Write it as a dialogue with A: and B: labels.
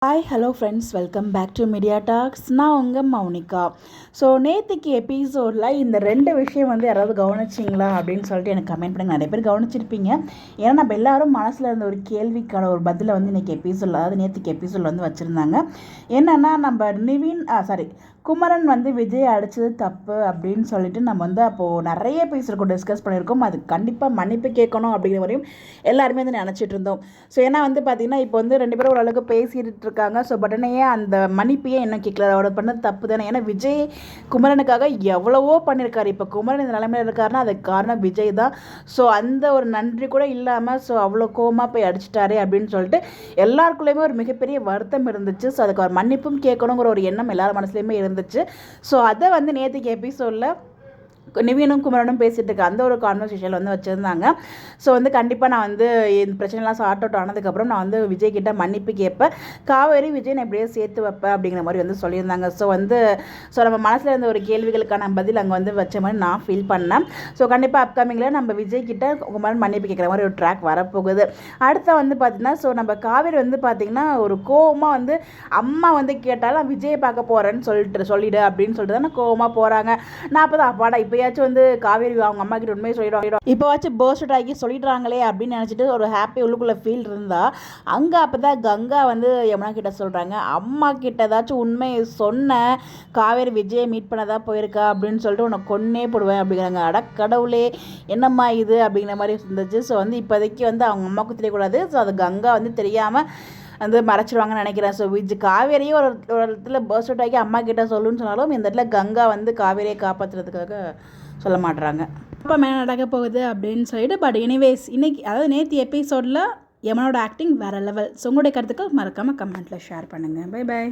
A: Hi hello friends, welcome back to media talks. நான் உங்கள் Mounika. So நேற்றுக்கு எபிசோடில் இந்த 2 விஷயம் யாராவது கவனிச்சிங்களா அப்படின்னு சொல்லிட்டு எனக்கு கமெண்ட் பண்ணுங்க. நிறைய பேர் கவனிச்சிருப்பீங்க. ஏன்னா நம்ம எல்லாரும் மனசில் இருந்த ஒரு கேள்விக்கான ஒரு பதிலை இன்றைக்கி எபிசோடில், அதாவது நேற்றுக்கு எபிசோடில் வச்சுருந்தாங்க. என்னென்னா, நம்ம குமரன் விஜய் அடித்தது தப்பு அப்படின்னு சொல்லிட்டு நம்ம அப்போது நிறைய பேசியிருக்கோம், டிஸ்கஸ் பண்ணியிருக்கோம். அது கண்டிப்பாக மன்னிப்பு கேட்கணும் அப்படிங்கிற வரையும் எல்லாருமே நினச்சிட்டு இருந்தோம். ஸோ ஏன்னா பார்த்திங்கன்னா, இப்போ 2 பேரும் ஓரளவுக்கு பேசிட்டு இருக்காங்க. ஸோ பட்டனையே அந்த மன்னிப்பையே இன்னும் கேட்கல. அவரோட பண்ணது தப்பு தானே. ஏன்னா விஜய் குமரனுக்காக எவ்வளவோ பண்ணியிருக்காரு. இப்போ குமரன் இந்த நிலைமையில் இருக்காருன்னா அதுக்கு காரணம் விஜய் தான். ஸோ அந்த ஒரு நன்றி கூட இல்லாமல் ஸோ அவ்வளோ கோவமாக போய் அடிச்சிட்டாரு அப்படின்னு சொல்லிட்டு எல்லாருக்குள்ளேயுமே ஒரு மிகப்பெரிய வருத்தம் இருந்துச்சு. ஸோ அதுக்கு ஒரு மன்னிப்பும் கேட்கணுங்கிற ஒரு எண்ணம் எல்லார் மனசுலையுமே இருந்துச்சு. ஸோ அதை நேற்றுக்கு எபிசோடில் நிவீனும் குமரனும் பேசிகிட்டு இருக்க அந்த ஒரு கான்வர்சேஷனில் வச்சுருந்தாங்க. ஸோ கண்டிப்பாக நான் இந்த பிரச்சனைலாம் சார்ட் அவுட் ஆனதுக்கப்புறம் நான் விஜய் கிட்ட மன்னிப்பு கேட்பேன், காவேரி விஜய் நான் எப்படியே சேர்த்து வைப்பேன் அப்படிங்கிற மாதிரி சொல்லியிருந்தாங்க. ஸோ நம்ம மனசில் இருந்த ஒரு கேள்விகளுக்கான பதில் அங்கே வச்ச மாதிரி நான் ஃபீல் பண்ணேன். ஸோ கண்டிப்பாக அப்கமிங்கில் நம்ம விஜய் கிட்ட குமரன் மன்னிப்பு கேட்குற மாதிரி ஒரு ட்ராக் வரப்போகுது. அடுத்த பார்த்திங்கன்னா, ஸோ நம்ம காவேரி பார்த்திங்கன்னா ஒரு கோவமாக அம்மா கேட்டாலும் விஜயை பார்க்க போகிறேன்னு சொல்லிடு அப்படின்னு சொல்லிட்டு தான் கோவமாக போகிறாங்க. நான் அப்போ தான் அப்பாடா இப்போயாச்சும் காவேரி அவங்க அம்மா கிட்ட உண்மையை சொல்லிடுவாங்க, இப்போவாச்சும் பர்ஸ்ட் ஆகி சொல்லிடுறாங்களே அப்படின்னு நினச்சிட்டு ஒரு ஹாப்பி உள்ளுக்குள்ளே ஃபீல் இருந்தால், அங்கே அப்போ தான் கங்கா யமுனா கிட்ட சொல்கிறாங்க, அம்மா கிட்ட ஏதாச்சும் உண்மையை சொன்ன காவேரி விஜயை மீட் பண்ணதா போயிருக்கா அப்படின்னு சொல்லிட்டு உன்னை கொன்னே போடுவேன் அப்படிங்கிறாங்க. அடக்கடவுளே என்னம்மா இது அப்படிங்கிற மாதிரி இருந்துச்சு. ஸோ இப்போதைக்கு அவங்க அம்மாவுக்கு தெரியக்கூடாது. ஸோ அது கங்கா தெரியாமல் மறைச்சிடுவாங்கன்னு நினைக்கிறேன். ஸோ காவேரியே ஒரு இடத்துல பர்ஸ்ட் அவுட் ஆகி அம்மா கிட்ட சொல்லுன்னு சொன்னாலும் இந்த இடத்துல கங்கா காவேரியை காப்பாற்றுறதுக்காக சொல்ல மாட்டுறாங்க. அப்போ மேலே நடக்க போகுது அப்படின்னு சொல்லிட்டு. பட் எனிவேஸ் இன்னைக்கு, அதாவது நேற்று எபிசோடில் யமனோட ஆக்டிங் வேறு லெவல். ஸோ உங்களுடைய கருத்துக்கள் மறக்காமல் கமெண்ட்டில் ஷேர் பண்ணுங்கள். Bye by.